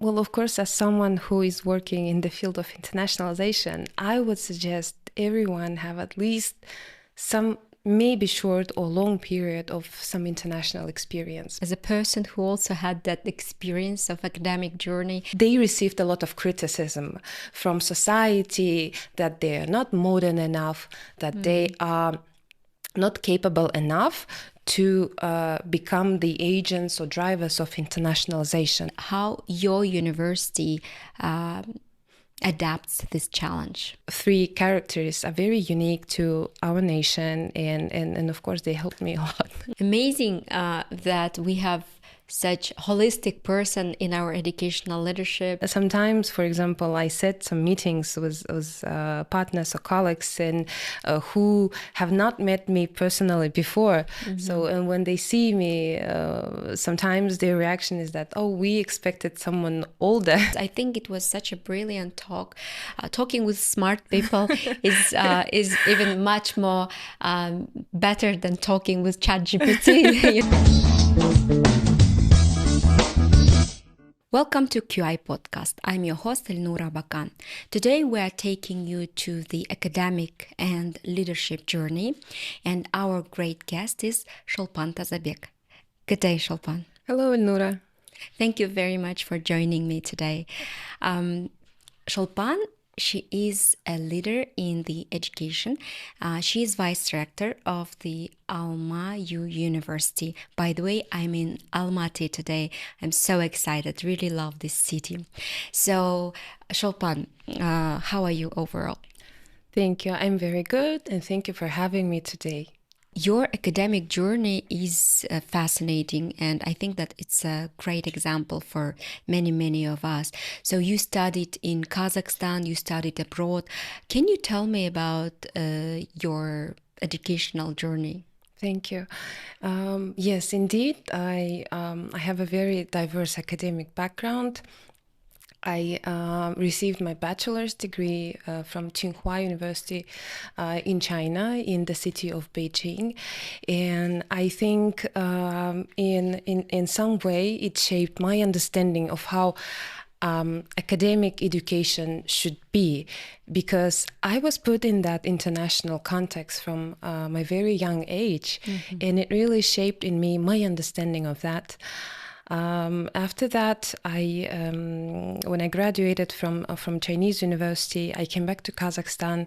Well, of course, as someone who is working in the field of internationalization, I would suggest everyone have at least some maybe short or long period of some international experience. As a person who also had that experience of academic journey, they received a lot of criticism from society that they are not modern enough, that they are not capable enough to become the agents or drivers of internationalization. How your university adapts this challenge? 3 characters are very unique to our nation, and of course they helped me a lot. Amazing that we have such holistic person in our educational leadership. Sometimes, for example, I set some meetings with partners or colleagues and who have not met me personally before. So, and when they see me, sometimes their reaction is that, oh, we expected someone older. I think it was such a brilliant talk. Talking with smart people is even much more better than talking with ChatGPT. Welcome to QI Podcast. I'm your host, Elnura Bakan. Today we are taking you to the academic and leadership journey, and our great guest is Sholpan Tazabek. Good day, Sholpan. Hello, Elnura. Thank you very much for joining me today. Sholpan, she is a leader in the education. She is Vice-Rector of the AlmaU University. By the way, I'm in Almaty today. I'm so excited, really love this city. So, Sholpan, how are you overall? Thank you. I'm very good, and thank you for having me today. Your academic journey is fascinating, and I think that it's a great example for many of us. So you studied in Kazakhstan, you studied abroad. Can you tell me about your educational journey? Thank you. Yes, indeed. I have a very diverse academic background. I received my bachelor's degree from Tsinghua University in China, in the city of Beijing, and I think in some way it shaped my understanding of how academic education should be, because I was put in that international context from my very young age, and it really shaped in me my understanding of that. After that, when I graduated from Chinese university, I came back to Kazakhstan,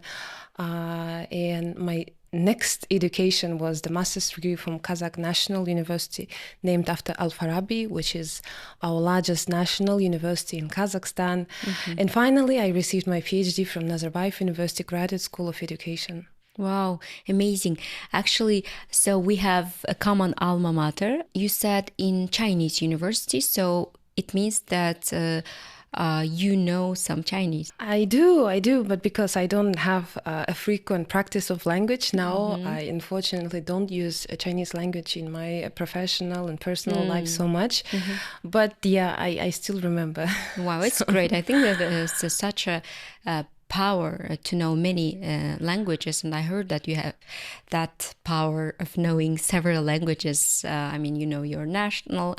and my next education was the master's degree from Kazakh National University, named after Al-Farabi, which is our largest national university in Kazakhstan. And finally, I received my PhD from Nazarbayev University Graduate School of Education. Wow, amazing. Actually, so we have a common alma mater. You said in Chinese university, so it means that you know some Chinese. I do, but because I don't have a frequent practice of language now, I unfortunately don't use a Chinese language in my professional and personal life so much. But yeah, I still remember. Wow, it's great. I think that there's such a power to know many languages, and I heard that you have that power of knowing several languages. I mean, you know your national,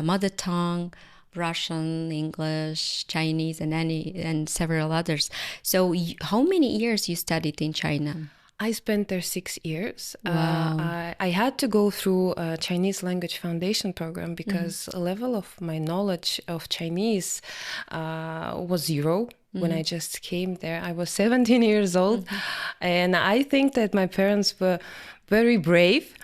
mother tongue, Russian, English, Chinese, and several others. So how many years you studied in China? I spent there 6 years. Wow. I had to go through a Chinese language foundation program because the level of my knowledge of Chinese was zero. When I just came there, I was 17 years old. And I think that my parents were very brave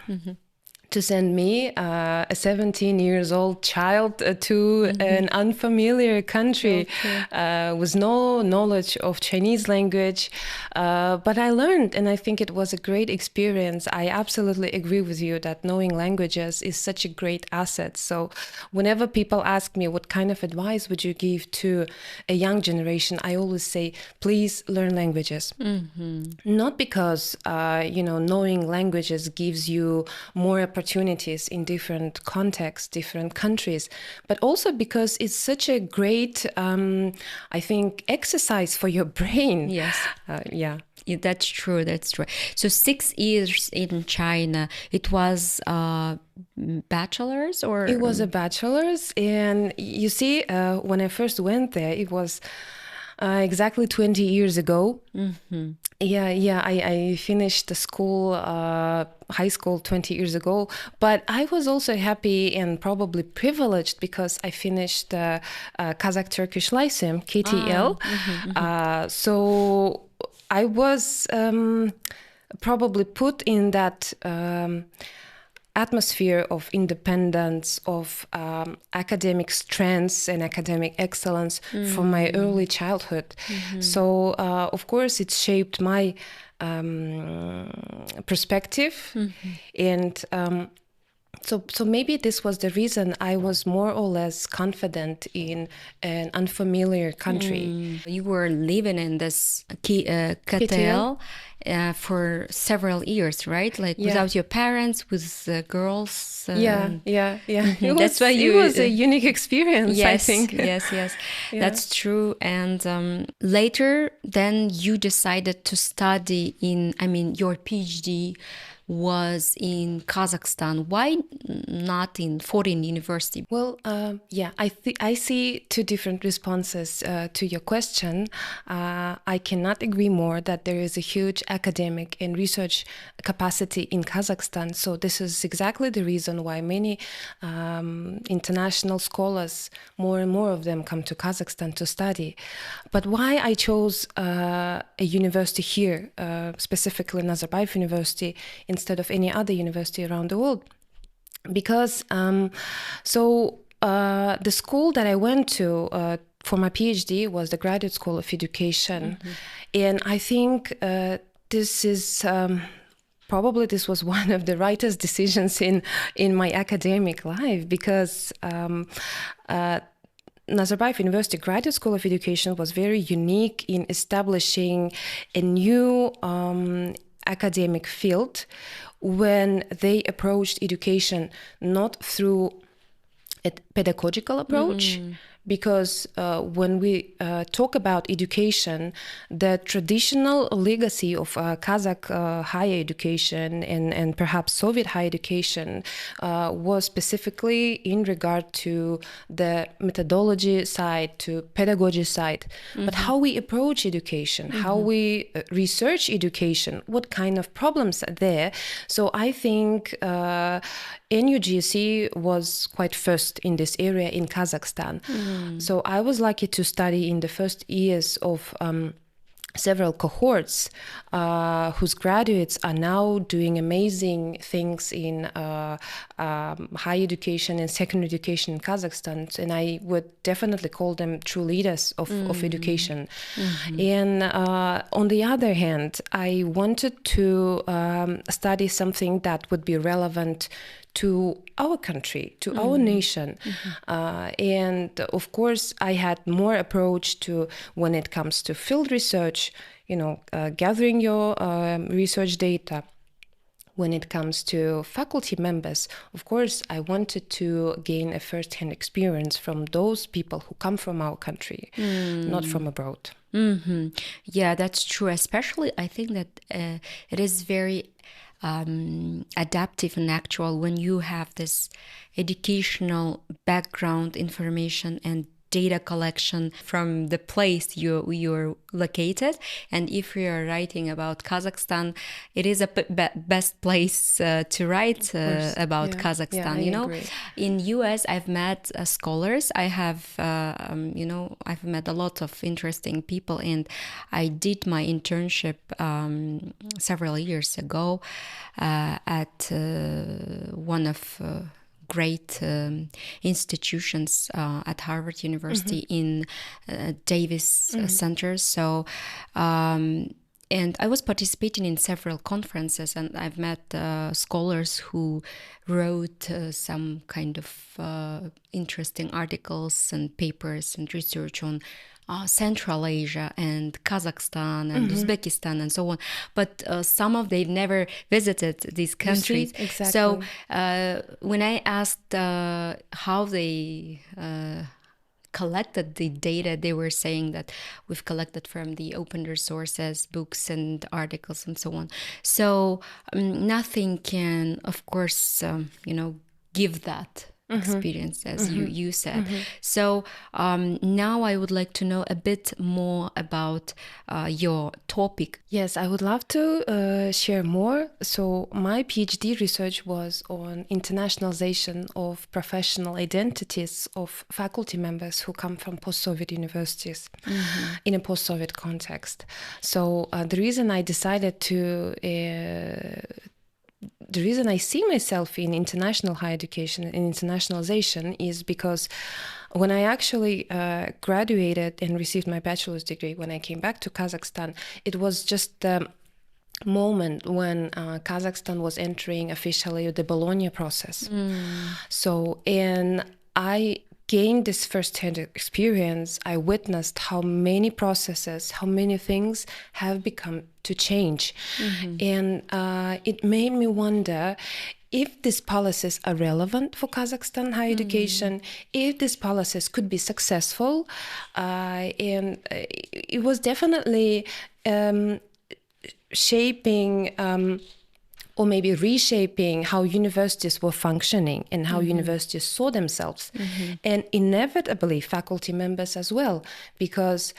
to send me, a 17 years old child, to an unfamiliar country with no knowledge of Chinese language. But I learned, and I think it was a great experience. I absolutely agree with you that knowing languages is such a great asset. So whenever people ask me what kind of advice would you give to a young generation, I always say, please learn languages. Not because, knowing languages gives you more opportunities opportunities in different contexts, different countries, but also because it's such a great, I think, exercise for your brain. Yes. Yeah. That's true. That's true. So 6 years in China, it was bachelor's or? It was a bachelor's. And you see, when I first went there, it was exactly 20 years ago. Mm-hmm. Yeah. I finished the school, high school 20 years ago. But I was also happy and probably privileged because I finished Kazakh-Turkish Lyceum, KTL. So I was probably put in that atmosphere of independence, of academic strengths and academic excellence from my early childhood. So, of course, it shaped my perspective. And so maybe this was the reason I was more or less confident in an unfamiliar country. You were living in this KTL for several years, right? Like without your parents, with girls. Yeah. That's why it was a unique experience, yes, I think. Yes, that's true. And later, then you decided to study your PhD was in Kazakhstan. Why not in foreign university? Well, I see two different responses to your question. I cannot agree more that there is a huge academic and research capacity in Kazakhstan. So this is exactly the reason why many international scholars, more and more of them, come to Kazakhstan to study. But why I chose a university here, specifically Nazarbayev University, instead of any other university around the world? Because the school that I went to for my PhD was the Graduate School of Education. And I think this is probably this was one of the rightest decisions in my academic life, because Nazarbayev University Graduate School of Education was very unique in establishing a new academic field when they approached education not through a pedagogical approach, because when we talk about education, the traditional legacy of Kazakh higher education and perhaps Soviet higher education was specifically in regard to the methodology side, to pedagogy side. But how we approach education, how we research education, what kind of problems are there. So I think NUGC was quite first in this area in Kazakhstan. So I was lucky to study in the first years of several cohorts whose graduates are now doing amazing things in higher education and secondary education in Kazakhstan. And I would definitely call them true leaders of education. And on the other hand, I wanted to study something that would be relevant to our country, to our nation. And of course, I had more approach to when it comes to field research, gathering your research data. When it comes to faculty members, of course, I wanted to gain a first-hand experience from those people who come from our country, not from abroad. Yeah, that's true. Especially, I think that it is very adaptive and actual when you have this educational background information and data collection from the place you're located. And if we are writing about Kazakhstan, it is a best place to write about Kazakhstan. Agree. In US, I've met scholars. I have, I've met a lot of interesting people, and I did my internship several years ago at one of great institutions at Harvard University in Davis Center. So, and I was participating in several conferences, and I've met scholars who wrote some kind of interesting articles and papers and research on Central Asia and Kazakhstan and Uzbekistan and so on. But some of they've never visited these countries. Exactly. So when I asked how they collected the data, they were saying that we've collected from the open resources, books and articles and so on. So nothing can, of course, give that experience, as you said. So now I would like to know a bit more about your topic. Yes, I would love to share more. So my PhD research was on internationalization of professional identities of faculty members who come from post-Soviet universities in a post-Soviet context. So the reason I decided to the reason I see myself in international higher education and internationalization is because when I actually graduated and received my bachelor's degree, when I came back to Kazakhstan, it was just the moment when Kazakhstan was entering officially the Bologna process. So, and I gained this first-hand experience. I witnessed how many processes, how many things have become to change. And it made me wonder if these policies are relevant for Kazakhstan higher education, if these policies could be successful. And it was definitely shaping or maybe reshaping how universities were functioning and how universities saw themselves. And inevitably faculty members as well, because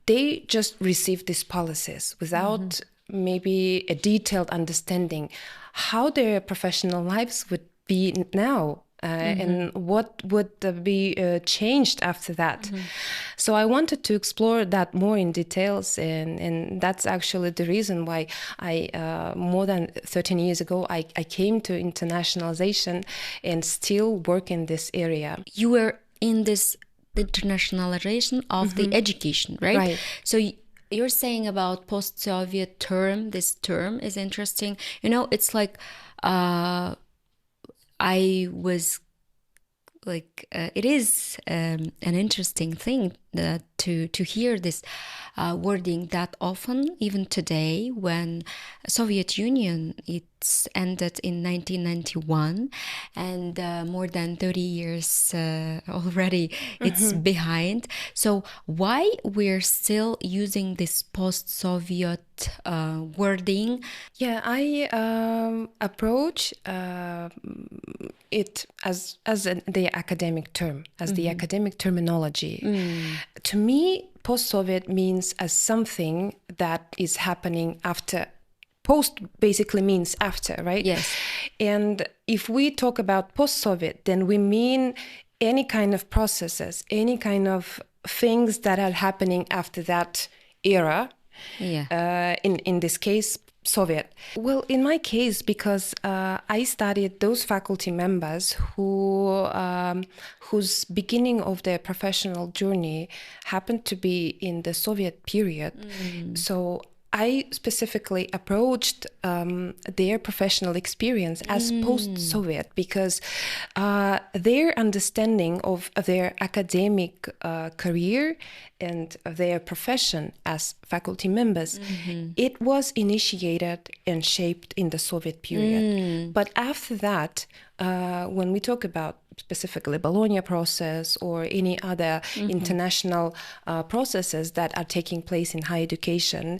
they just received these policies without maybe a detailed understanding how their professional lives would be now. And what would be changed after that. So I wanted to explore that more in details, and that's actually the reason why I, more than 13 years ago, I came to internationalization and still work in this area. You were in this internationalization of the education, right? Right. So you're saying about post-Soviet term, this term is interesting. It's like... I was like, it is an interesting thing to hear this wording that often, even today, when Soviet Union, it's ended in 1991, and more than 30 years already it's behind. So why we're still using this post-Soviet wording? Yeah, I approach it as the academic term, as the academic terminology. To me, post-Soviet means as something that is happening after. Post basically means after, right? Yes. And if we talk about post-Soviet, then we mean any kind of processes, any kind of things that are happening after that era. Yeah. In this case, Soviet. Well, in my case, because I studied those faculty members whose beginning of their professional journey happened to be in the Soviet period. So I specifically approached their professional experience as post-Soviet because their understanding of their academic career and their profession as faculty members, it was initiated and shaped in the Soviet period. But after that, when we talk about specifically Bologna process or any other international processes that are taking place in higher education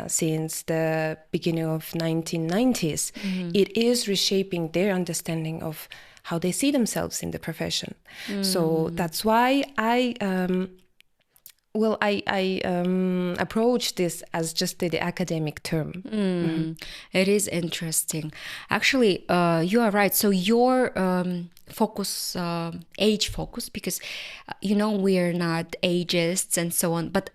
since the beginning of 1990s, it is reshaping their understanding of how they see themselves in the profession. So that's why I approach this as just the academic term. It is interesting. Actually, you are right. So your focus, age focus, because, we are not ageists and so on. But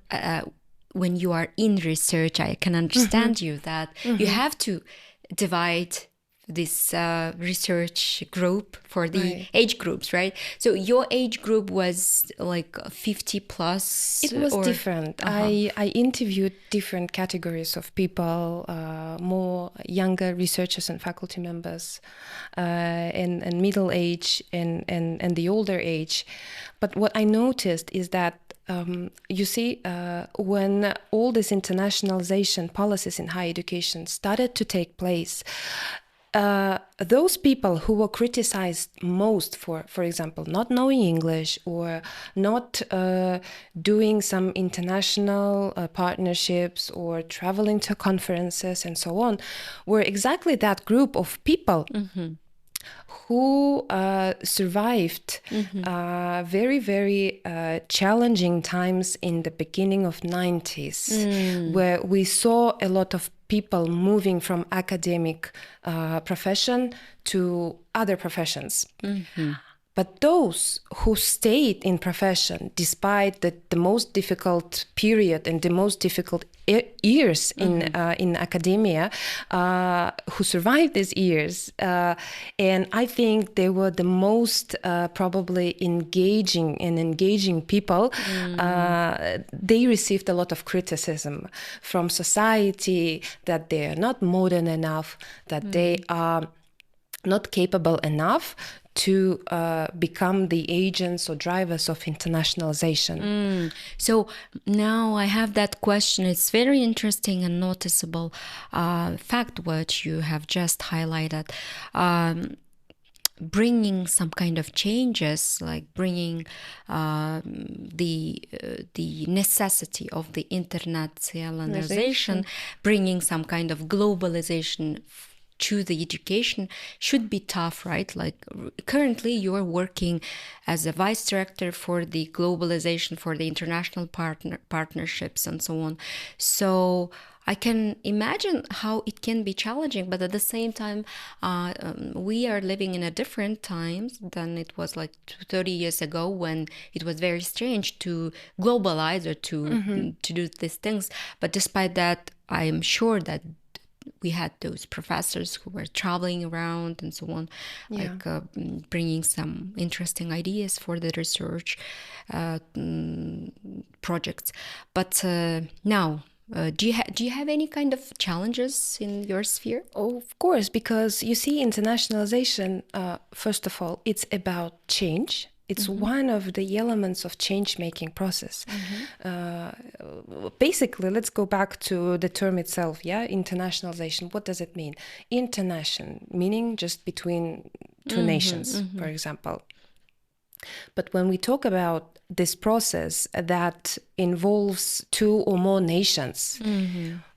when you are in research, I can understand you that you have to divide this research group for the age groups, right? So your age group was like 50 plus? It was different. I interviewed different categories of people, more younger researchers and faculty members, and middle age and the older age. But what I noticed is that you see, when all this internationalization policies in higher education started to take place, those people who were criticized most for example, not knowing English or not doing some international partnerships or traveling to conferences and so on, were exactly that group of people who survived very, very challenging times in the beginning of 90s, where we saw a lot of people moving from academic profession to other professions. But those who stayed in profession, despite the most difficult period and the most difficult years in academia, who survived these years, and I think they were the most probably engaging people. They received a lot of criticism from society that they are not modern enough, that they are not capable enough to become the agents or drivers of internationalization. So now I have that question. It's very interesting and noticeable fact what you have just highlighted. Bringing some kind of changes, like bringing the necessity of the internationalization, bringing some kind of globalization to the education should be tough, right? Like currently you are working as a vice-rector for the globalization, for the international partnerships and so on. So I can imagine how it can be challenging, but at the same time, we are living in a different times than it was like 30 years ago, when it was very strange to globalize or to do these things. But despite that, I am sure that we had those professors who were traveling around and so on, like bringing some interesting ideas for the research projects. But now, do you have any kind of challenges in your sphere? Oh, of course, because you see, internationalization, first of all, it's about change. It's one of the elements of change-making process. Basically, let's go back to the term itself, internationalization. What does it mean? Internation, meaning just between two nations, for example. But when we talk about this process that involves two or more nations,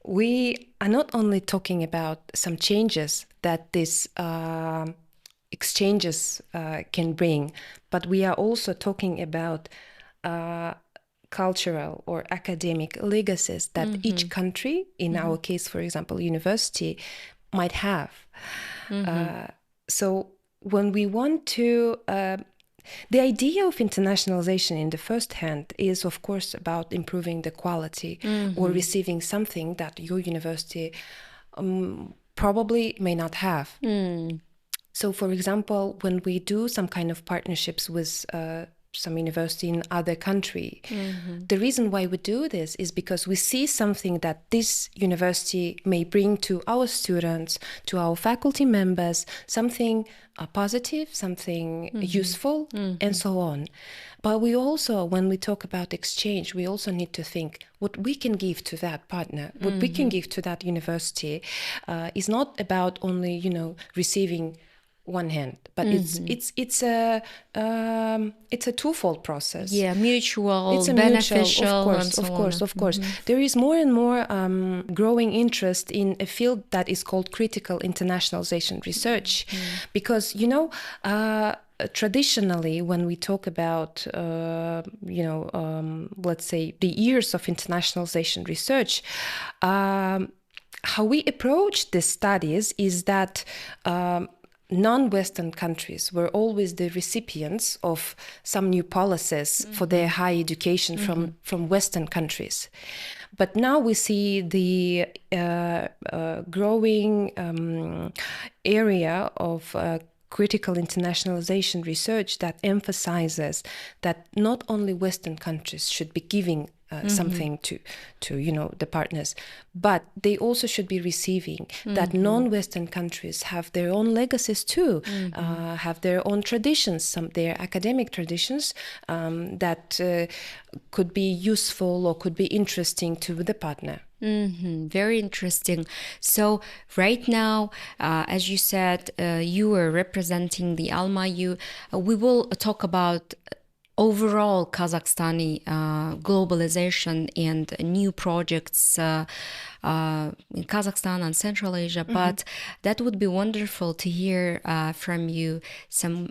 we are not only talking about some changes that this exchanges can bring, but we are also talking about cultural or academic legacies that each country, in our case, for example, university, might have. So when we want to, the idea of internationalization in the first hand is, of course, about improving the quality or receiving something that your university probably may not have. So, for example, when we do some kind of partnerships with some university in other country, the reason why we do this is because we see something that this university may bring to our students, to our faculty members, something positive, something useful, and so on. But we also, when we talk about exchange, we also need to think what we can give to that partner, what we can give to that university is not about only, receiving one hand, but it's a twofold process. Mutual, it's a beneficial, mutual, of course. There is more and more growing interest in a field that is called critical internationalization research, because traditionally, when we talk about let's say the years of internationalization research, how we approach the studies is that non-Western countries were always the recipients of some new policies for their higher education from Western countries. But now we see the growing area of critical internationalization research that emphasizes that not only Western countries should be giving something to the partners, but they also should be receiving that non-Western countries have their own legacies too, have their own traditions, their academic traditions that could be useful or could be interesting to the partner. Very interesting. So right now, as you said, you are representing the AlmaU. We will talk about overall Kazakhstani globalization and new projects in Kazakhstan and Central Asia. But that would be wonderful to hear from you some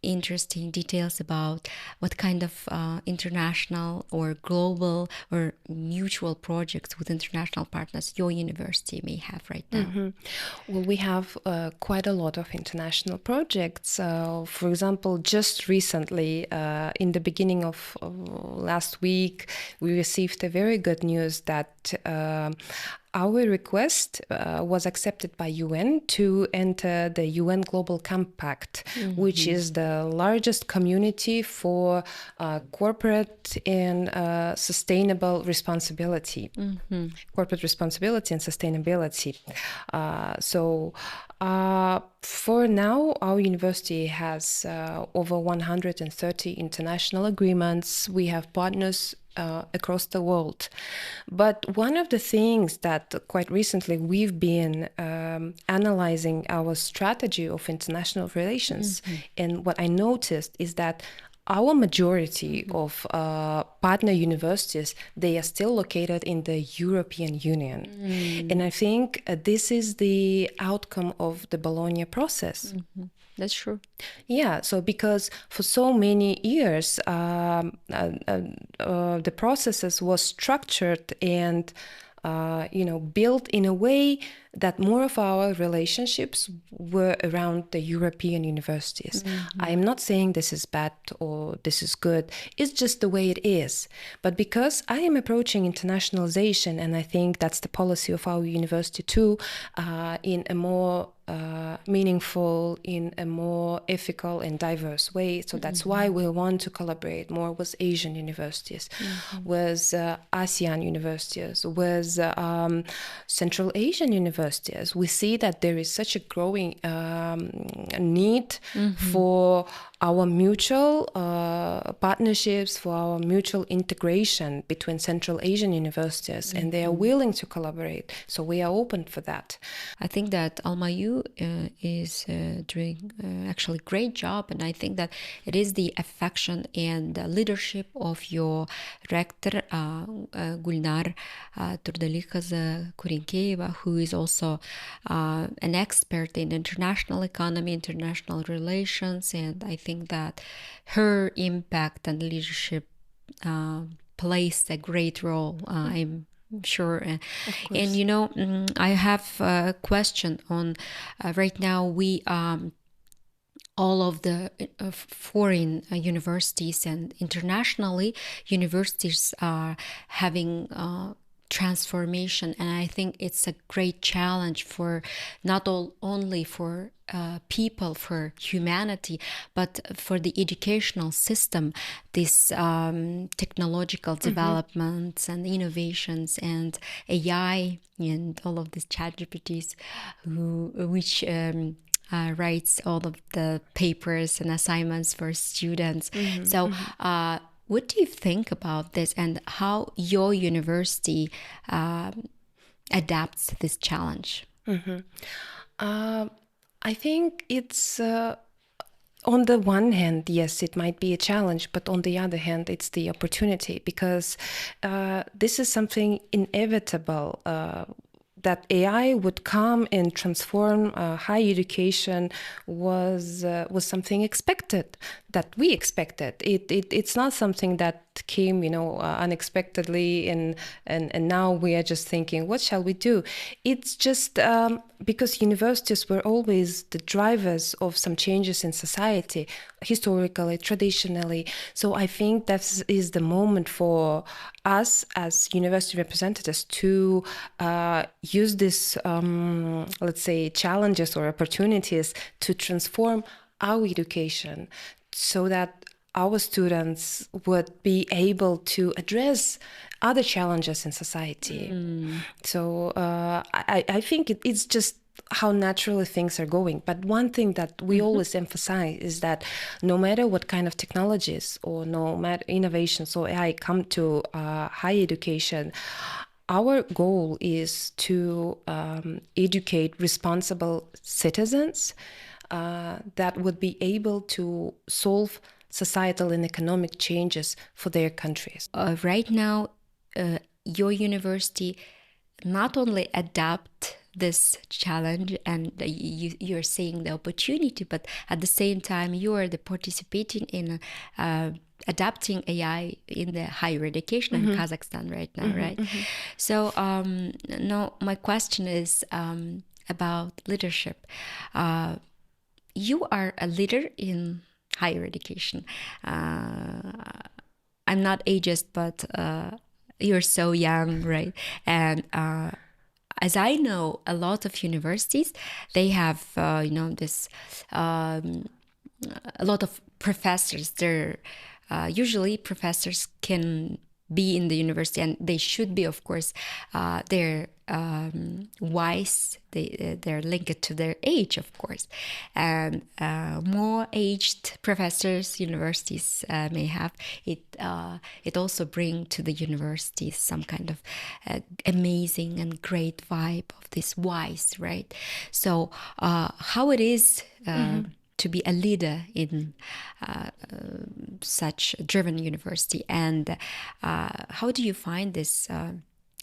interesting details about what kind of international or global or mutual projects with international partners your university may have right now. Well, we have quite a lot of international projects. For example, just recently, in the beginning of last week, we received a very good news that our request was accepted by UN to enter the UN Global Compact, which is the largest community for corporate and sustainable responsibility, corporate responsibility and sustainability. So for now, our university has over 130 international agreements. We have partners across the world. But one of the things that quite recently we've been analyzing our strategy of international relations, and what I noticed is that our majority of partner universities, they are still located in the European Union. And I think this is the outcome of the Bologna process. That's true. Yeah, so because for so many years, the processes was structured and built in a way that more of our relationships were around the European universities. I am not saying this is bad or this is good. It's just the way it is. But because I am approaching internationalization, and I think that's the policy of our university too, in a more meaningful, in a more ethical and diverse way. So that's why we want to collaborate more with Asian universities, with ASEAN universities, with Central Asian universities. We see that there is such a growing need for our mutual partnerships, for our mutual integration between Central Asian universities, and they are willing to collaborate. So we are open for that. I think that AlmaU is doing actually a great job, and I think that it is the affection and the leadership of your rector, Gulnar Turdalikhaza Kurinkeyeva, who is also an expert in international economy, international relations, and I think that her impact and leadership plays a great role. I'm sure. And I have a question on right now we all of the foreign universities and internationally universities are having transformation, and I think it's a great challenge for not only for people, for humanity, but for the educational system. This technological developments and innovations and AI and all of these ChatGPTs, which writes all of the papers and assignments for students. So what do you think about this, and how your university adapts to this challenge? I think it's on the one hand, yes, it might be a challenge, but on the other hand, it's the opportunity, because this is something inevitable. That AI would come and transform higher education was something expected, that we expected. It's not something that came, unexpectedly, and now we are just thinking, what shall we do? It's just because universities were always the drivers of some changes in society, historically, traditionally. So I think that is the moment for us as university representatives to use this, let's say, challenges or opportunities to transform our education, so that our students would be able to address other challenges in society. So I think it's just how naturally things are going. But one thing that we always emphasize is that no matter what kind of technologies or no matter innovations or AI come to higher education, our goal is to educate responsible citizens that would be able to solve societal and economic changes for their countries. Right now, your university not only adapt this challenge and you're seeing the opportunity, but at the same time you are participating in adapting AI in the higher education in Kazakhstan right now, right? So now my question is about leadership. You are a leader in higher education. I'm not ageist, but you're so young, right? And as I know, a lot of universities, they have, this, a lot of professors. They're usually professors can be in the university, and they should be, of course. They're wise. They're linked to their age, of course, and more aged professors universities may have it. It also bring to the universities some kind of amazing and great vibe of this wise, right? So how it is to be a leader in such a driven university, and how do you find this,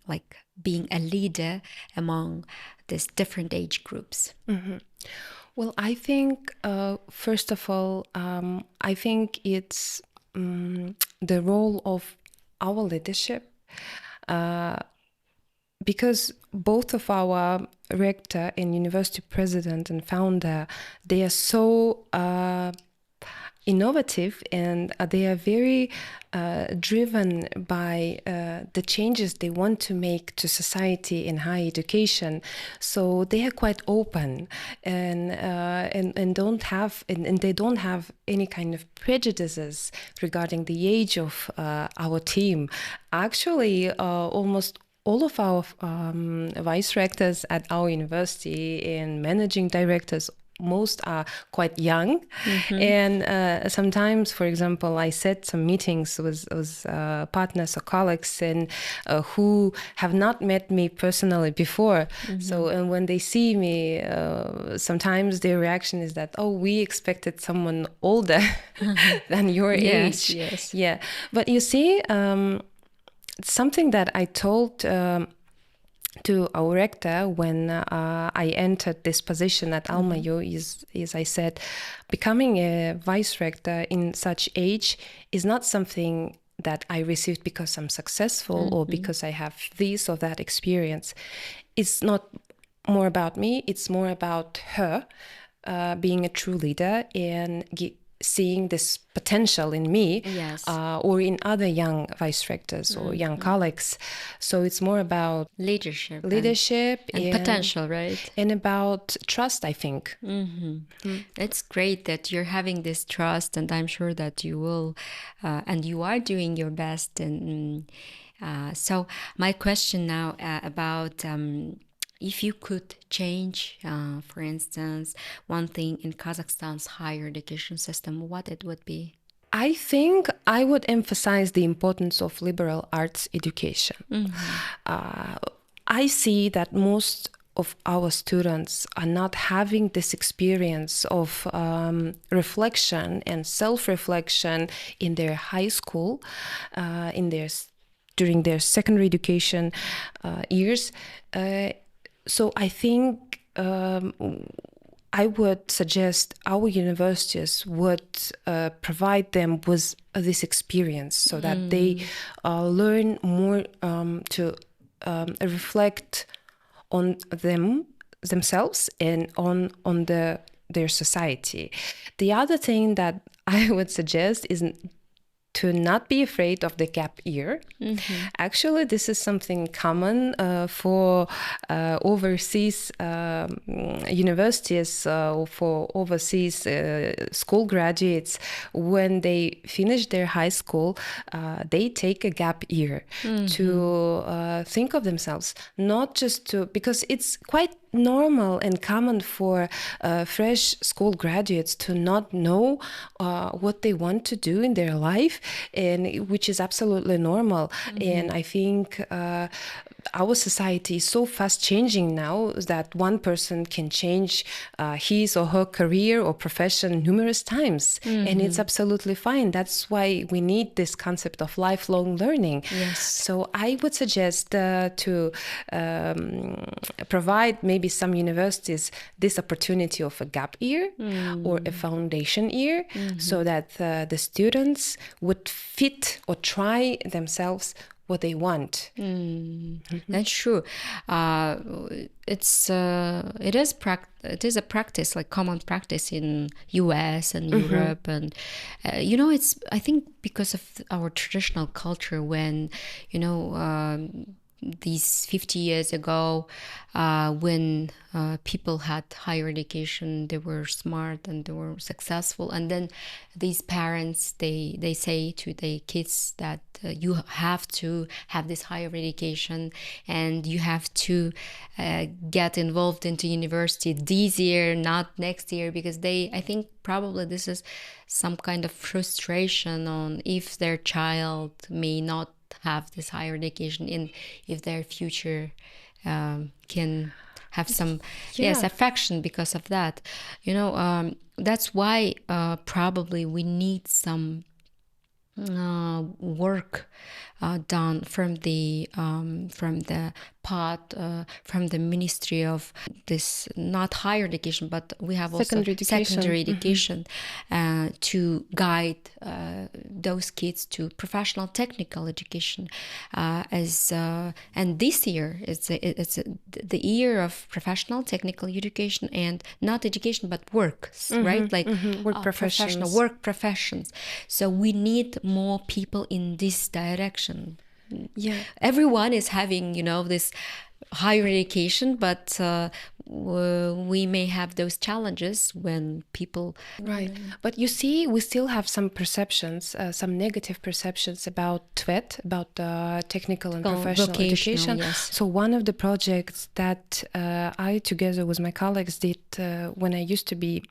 like being a leader among these different age groups? Well, I think first of all, I think it's the role of our leadership, because both of our rector and university president and founder, they are so innovative, and they are very driven by the changes they want to make to society in higher education. So they are quite open and don't have and they don't have any kind of prejudices regarding the age of our team. Actually, almost all of our vice-rectors at our university and managing directors, most are quite young. And sometimes, for example, I set some meetings with partners or colleagues and who have not met me personally before. So, and when they see me, sometimes their reaction is that, oh, we expected someone older than your age. Yes. Yeah. But you see, something that I told to our rector when I entered this position at AlmaU is I said, becoming a vice-rector in such age is not something that I received because I'm successful or because I have this or that experience. It's not more about me, it's more about her being a true leader and seeing this potential in me, or in other young vice-rectors or young colleagues. So it's more about leadership and potential, right? And about trust, I think. It's great that you're having this trust, and I'm sure that you will, and you are doing your best. And so my question now about if you could change, for instance, one thing in Kazakhstan's higher education system, what it would be? I think I would emphasize the importance of liberal arts education. I see that most of our students are not having this experience of reflection and self-reflection in their high school, during their secondary education years. So I think I would suggest our universities would provide them with this experience so that they learn more to reflect on themselves and on their society. The other thing that I would suggest is to not be afraid of the gap year. Actually, this is something common for overseas universities, for overseas school graduates. When they finish their high school, they take a gap year to think of themselves, not just to, because it's quite normal and common for fresh school graduates to not know what they want to do in their life, and which is absolutely normal. And I think our society is so fast changing now that one person can change his or her career or profession numerous times, and it's absolutely fine. That's why we need this concept of lifelong learning. Yes. So I would suggest to provide maybe some universities this opportunity of a gap year or a foundation year, so that the students would fit or try themselves what they want. That's true. It is a practice, like common practice in US and Europe, and it's, I think, because of our traditional culture, when these 50 years ago, when people had higher education, they were smart and they were successful, and then these parents, they say to their kids that you have to have this higher education and you have to get involved into university this year, not next year, because I think probably this is some kind of frustration on if their child may not have this higher education, in if their future can have some affection because of that. That's why probably we need some work done from the from the Ministry of this, not higher education, but we have also secondary education, to guide those kids to professional technical education. And this year it's the year of professional technical education, and not education but work, right? Like work professions. Professional work professions. So we need more people in this direction. Yeah, everyone is having this higher education, but we may have those challenges when people But you see, we still have some perceptions, some negative perceptions about TVET, about technical and professional education. Yes. So one of the projects that I, together with my colleagues, did when I used to be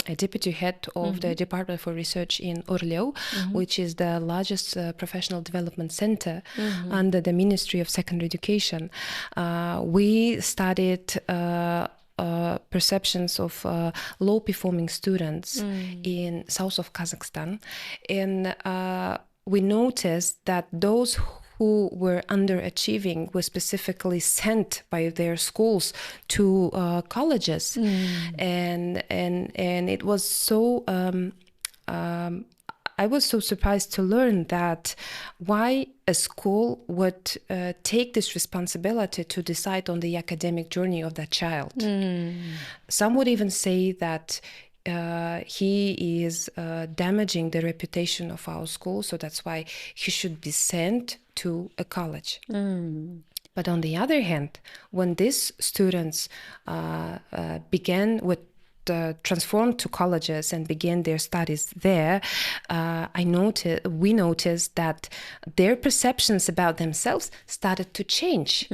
a deputy head of the Department for Research in Orleu, which is the largest professional development center under the Ministry of Secondary Education. We studied perceptions of low-performing students in south of Kazakhstan, and we noticed that those who were underachieving were specifically sent by their schools to colleges, and it was so. I was so surprised to learn that why a school would take this responsibility to decide on the academic journey of that child. Some would even say that he is damaging the reputation of our school, so that's why he should be sent to a college. But on the other hand, when these students began with transformed to colleges and began their studies there, we noticed that their perceptions about themselves started to change.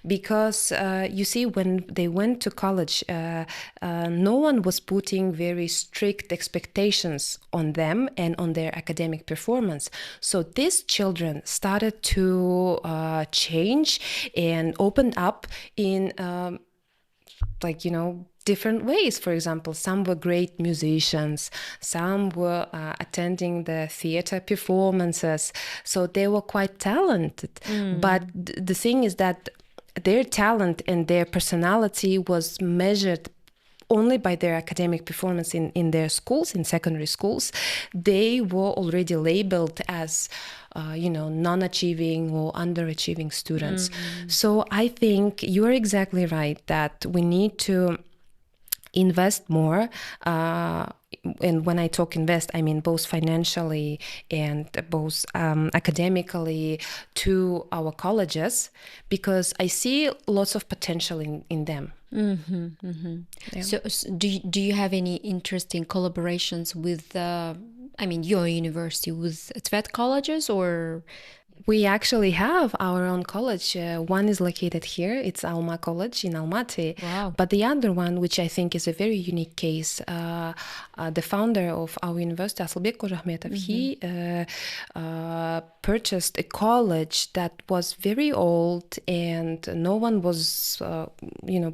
Because you see, when they went to college, no one was putting very strict expectations on them and on their academic performance. So these children started to change and opened up in different ways. For example, some were great musicians, some were attending the theater performances, so they were quite talented. But the thing is that their talent and their personality was measured only by their academic performance in their schools, in secondary schools. They were already labeled as non-achieving or underachieving students. So I think you are exactly right that we need to invest more and when I talk invest, I mean both financially and both academically to our colleges, because I see lots of potential in them. Yeah. So, do you have any interesting collaborations with, your university with Tvet colleges, or? We actually have our own college. One is located here. It's AlmaU College in Almaty. Wow. But the other one, which I think is a very unique case, the founder of our university, Asylbek Rahmetov, he purchased a college that was very old and no one was,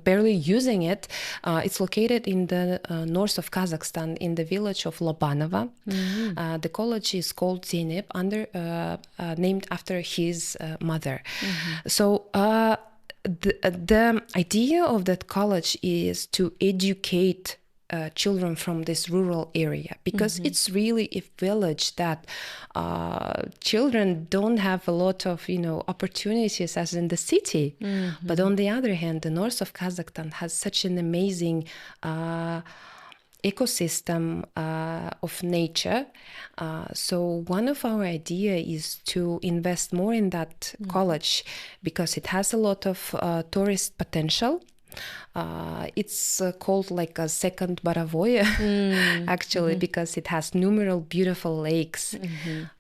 barely using it. It's located in the north of Kazakhstan, in the village of Lobanova. The college is called Zeynep, named after his mother. So the idea of that college is to educate children from this rural area, because it's really a village that children don't have a lot of opportunities as in the city. But on the other hand, the north of Kazakhstan has such an amazing ecosystem of nature. So one of our idea is to invest more in that college, because it has a lot of tourist potential. It's called like a second Baravoye, actually, because it has numerous beautiful lakes.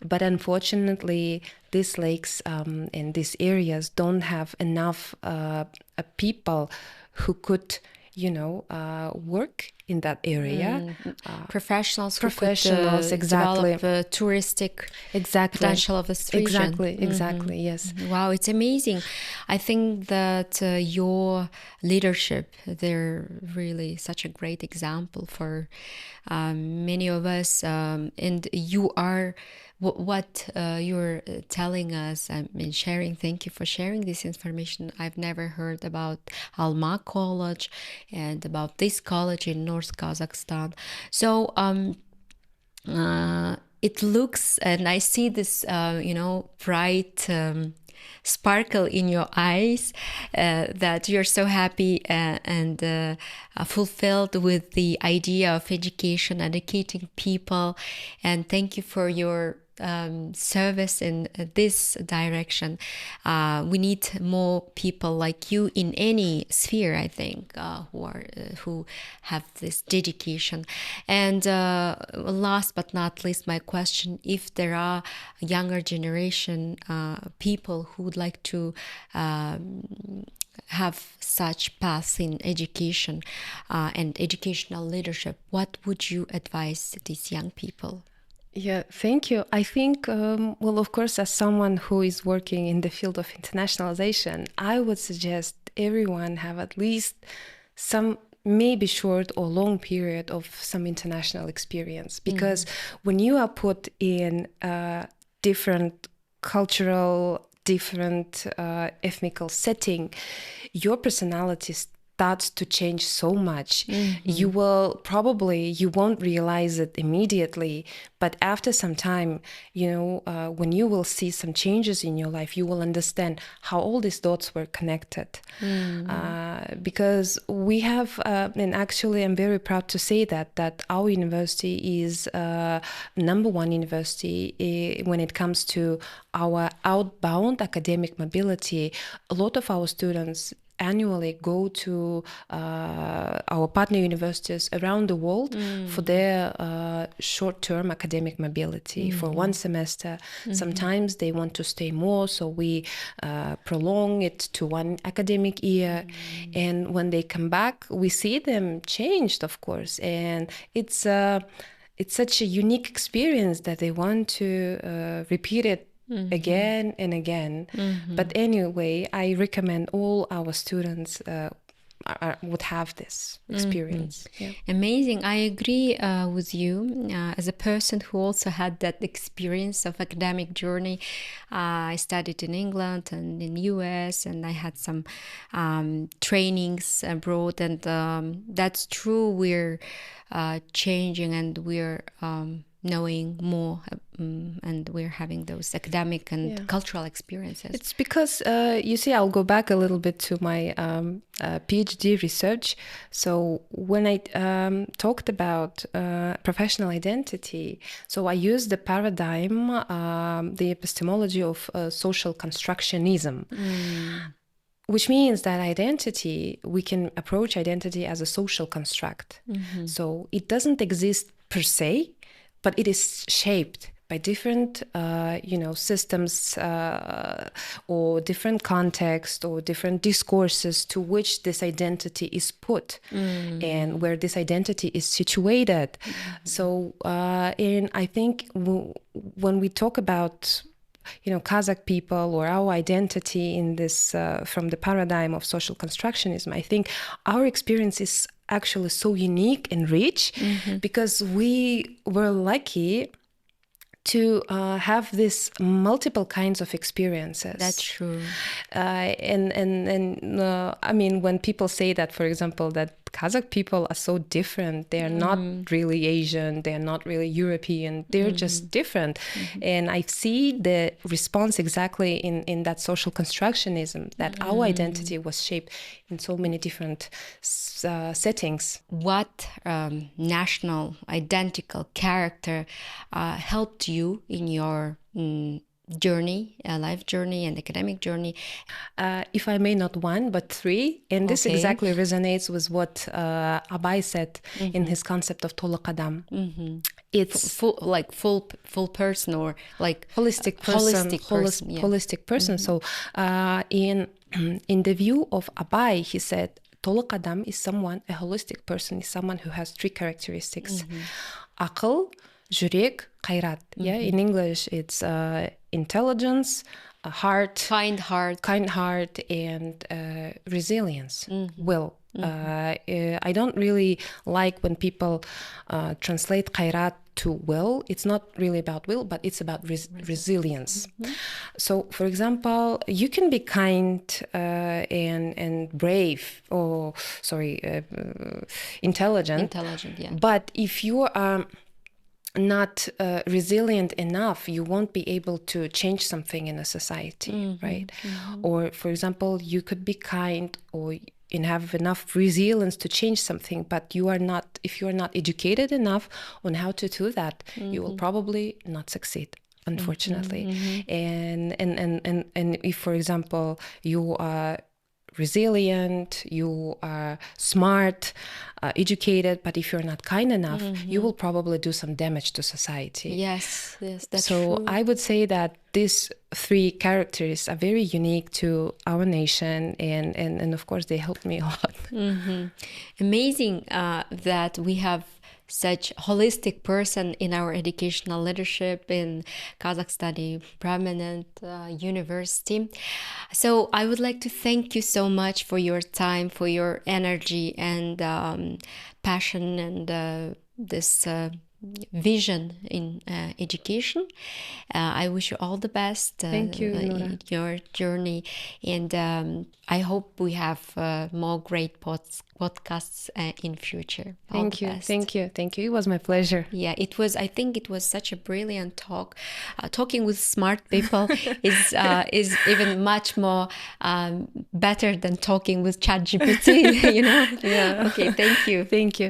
But unfortunately, these lakes and these areas don't have enough people who could work in that area. Professionals who Professionals, could exactly. develop the touristic potential of this region. Exactly, yes. Wow, it's amazing. I think that your leadership, they're really such a great example for many of us. And you are what you're telling us and sharing. Thank you for sharing this information. I've never heard about AlmaU College and about this college in North Kazakhstan. So it looks, and I see this bright sparkle in your eyes, that you're so happy and fulfilled with the idea of education, educating people. And thank you for your service in this direction. We need more people like you in any sphere, I think, who have this dedication. And last but not least, my question: if there are younger generation people who would like to have such paths in education and educational leadership, what would you advise these young people? Yeah, thank you. I think, of course, as someone who is working in the field of internationalization, I would suggest everyone have at least some, maybe short or long period of some international experience. Because when you are put in a different cultural, different ethnical setting, your personality starts to change so much. You won't realize it immediately, but after some time, when you will see some changes in your life, you will understand how all these dots were connected. Because we have, and actually I'm very proud to say that our university is number one university when it comes to our outbound academic mobility. A lot of our students annually go to our partner universities around the world for their short-term academic mobility for one semester. Sometimes they want to stay more, so we prolong it to one academic year. And when they come back, we see them changed, of course. And it's such a unique experience that they want to repeat it again and again. But anyway, I recommend all our students would have this experience. Yeah. Amazing. I agree with you. As a person who also had that experience of academic journey, I studied in England and in US, and I had some trainings abroad, and that's true. We're changing, and we're knowing more, and we're having those academic and cultural experiences. It's because, you see, I'll go back a little bit to my PhD research. So when I talked about professional identity, so I used the paradigm, the epistemology of social constructionism. Which means that identity, we can approach identity as a social construct. So it doesn't exist per se, but it is shaped by different, systems or different context or different discourses to which this identity is put and where this identity is situated. So, and I think when we talk about Kazakh people or our identity in this, from the paradigm of social constructionism, I think our experience is actually so unique and rich because we were lucky to have these multiple kinds of experiences. That's true. And I mean, when people say that, for example, that Kazakh people are so different, they're not really Asian, they're not really European, they're just different. And I see the response exactly in that social constructionism, that our identity was shaped in so many different settings. What national identical character helped you in your journey, life journey and academic journey? If I may, not one, but three. And this exactly resonates with what Abay said in his concept of Tolu Qadam. It's full person, or like holistic person. Holistic person. So in the view of Abay, he said, Tolu Qadam is a holistic person is someone who has three characteristics. Aql, jurek, khairat. Yeah, in English it's intelligence, kind heart, and resilience, will. I don't really like when people translate khairat to will. It's not really about will, but it's about resilience. So, for example, you can be kind and brave, or intelligent. Yeah. But if you are not resilient enough, you won't be able to change something in a society, right? Or, for example, you could be kind and have enough resilience to change something, but if you are not educated enough on how to do that, you will probably not succeed, unfortunately. And if, for example, you are resilient, you are smart, educated, but if you're not kind enough, you will probably do some damage to society. Yes, that's so true. I would say that these three characters are very unique to our nation, and of course they helped me a lot. Amazing that we have such holistic person in our educational leadership in Kazakhstani prominent university. So I would like to thank you so much for your time, for your energy and passion and this vision in education. I wish you all the best. Thank you, in your journey, and I hope we have more great podcasts in future. Thank you. It was my pleasure. Yeah, I think it was such a brilliant talk. Talking with smart people is even much more better than talking with ChatGPT. Yeah. Okay. Thank you. Thank you.